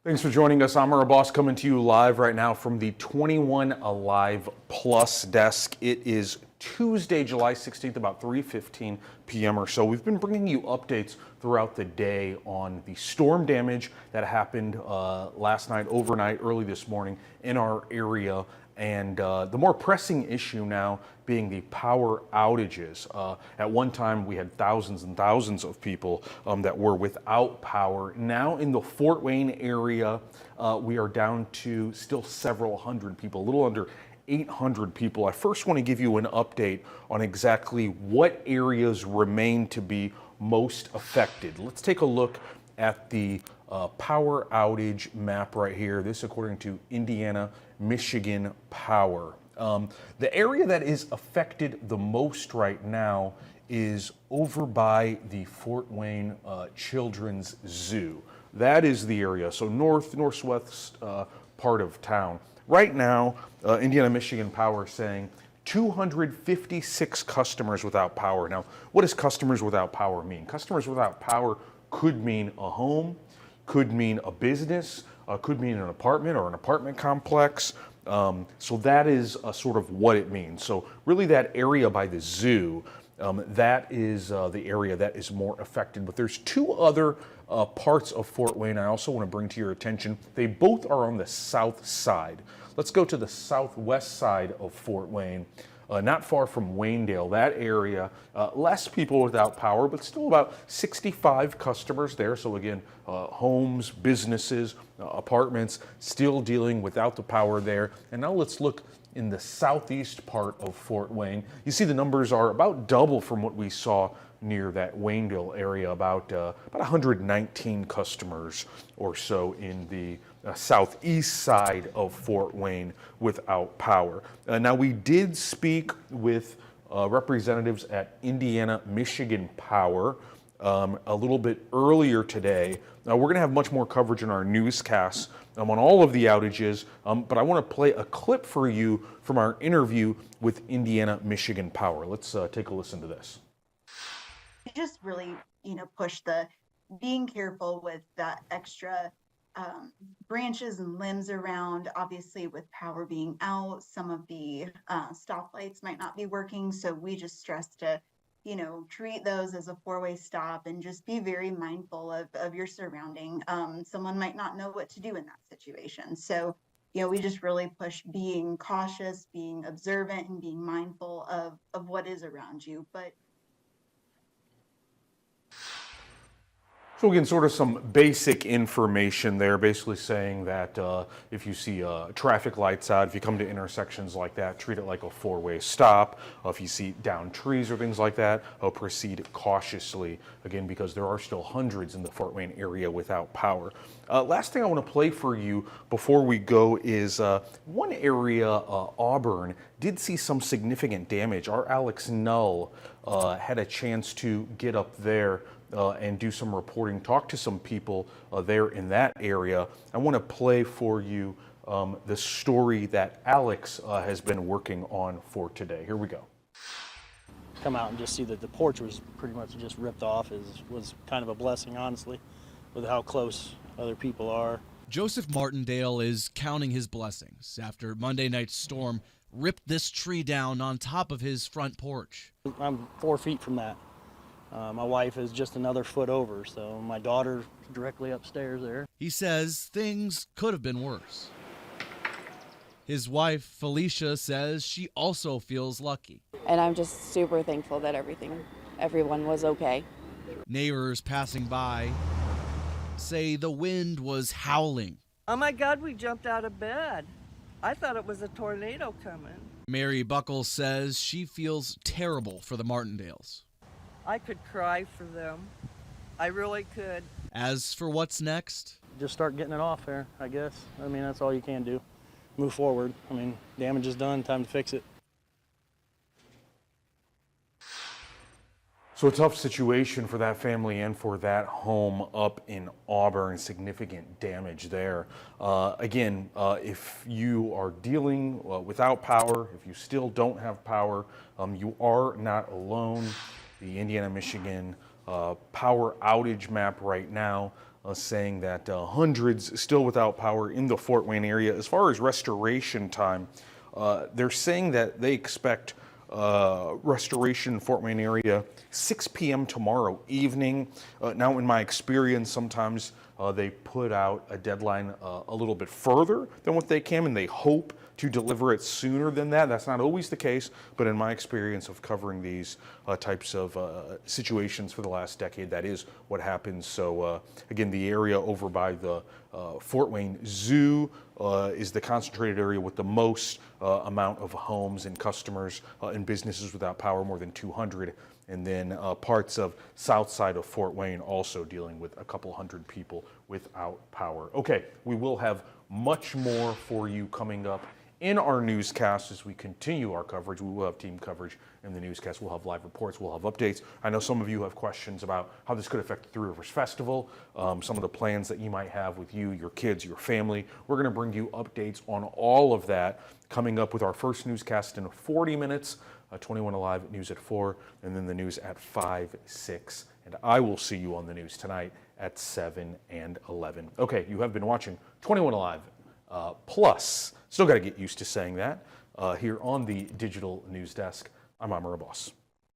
Thanks for joining us. I'm Ira Boss coming to you live right now from the 21 Alive Plus desk. It is Tuesday, July 16th, about 3:15 p.m. or so. We've been bringing you updates throughout the day on the storm damage that happened last night, overnight, early this morning in our area. And the more pressing issue now being the power outages. At one time, we had thousands and thousands of people that were without power. Now in the Fort Wayne area, we are down to still several hundred people, a little under 800 people. I first want to give you an update on exactly what areas remain to be most affected. Let's take a look at the power outage map right here. This according to Indiana Michigan Power. The area that is affected the most right now is over by the Fort Wayne Children's Zoo. That is the area, so northwest part of town. Right now, Indiana Michigan Power is saying 256 customers without power. Now, what does customers without power mean? Customers without power could mean a home, could mean a business, could mean an apartment or an apartment complex. So that is sort of what it means. So really that area by the zoo, that is the area that is more affected. But there's two other parts of Fort Wayne I also want to bring to your attention. They both are on the south side. Let's go to the southwest side of Fort Wayne. Not far from Waynedale, that area, less people without power, but still about 65 customers there. So again, homes, businesses, apartments, still dealing without the power there. And now let's look in the southeast part of Fort Wayne. You see the numbers are about double from what we saw near that Waynedale area, about 119 customers or so in the southeast side of Fort Wayne without power. Now we did speak with representatives at Indiana Michigan Power a little bit earlier today. Now we're going to have much more coverage in our newscasts on all of the outages, but I want to play a clip for you from our interview with Indiana Michigan Power. Let's take a listen to this. Just really, push the being careful with that extra branches and limbs around. Obviously, with power being out, some of the stoplights might not be working. So we just stress to, treat those as a four-way stop and just be very mindful of your surrounding. Someone might not know what to do in that situation. So, we just really push being cautious, being observant, and being mindful of what is around you. But so again, sort of some basic information there, basically saying that if you see traffic lights out, if you come to intersections like that, treat it like a four-way stop. If you see downed trees or things like that, proceed cautiously, again, because there are still hundreds in the Fort Wayne area without power. Last thing I want to play for you before we go is one area, Auburn, did see some significant damage. Our Alex Null had a chance to get up there and do some reporting, talk to some people there in that area. I want to play for you the story that Alex has been working on for today. Here we go. Come out and just see that the porch was pretty much just ripped off was kind of a blessing, honestly, with how close other people are. Joseph Martindale is counting his blessings after Monday night's storm ripped this tree down on top of his front porch. I'm 4 feet from that. My wife is just another foot over, so my daughter's directly upstairs there. He says things could have been worse. His wife, Felicia, says she also feels lucky. And I'm just super thankful that everyone was okay. Neighbors passing by say the wind was howling. Oh my God, we jumped out of bed. I thought it was a tornado coming. Mary Buckles says she feels terrible for the Martindales. I could cry for them. I really could. As for what's next? Just start getting it off there, I guess. I mean, that's all you can do. Move forward. I mean, damage is done, time to fix it. So a tough situation for that family and for that home up in Auburn, significant damage there. Again, if you are dealing without power, if you still don't have power, you are not alone. The Indiana, Michigan power outage map right now saying that hundreds still without power in the Fort Wayne area. As far as restoration time, they're saying that they expect restoration in Fort Wayne area 6 p.m. tomorrow evening. Now, in my experience, sometimes they put out a deadline a little bit further than what they can, and they hope to deliver it sooner than that. That's not always the case, but in my experience of covering these types of situations for the last decade, that is what happens. So again, the area over by the Fort Wayne Zoo is the concentrated area with the most amount of homes and customers and businesses without power, more than 200. And then parts of south side of Fort Wayne also dealing with a couple hundred people without power. Okay, we will have much more for you coming up in our newscast as we continue our coverage. We will have team coverage in the newscast. We'll have live reports. We'll have updates. I know some of you have questions about how this could affect the Three Rivers Festival, some of the plans that you might have with you, your kids, your family. We're going to bring you updates on all of that coming up with our first newscast in 40 minutes. 21 Alive news at 4, and then the news at 5, 6, and I will see you on the news tonight at 7 and 11. Okay, you have been watching 21 Alive Plus. Still got to get used to saying that here on the Digital News Desk. I'm Amara Boss.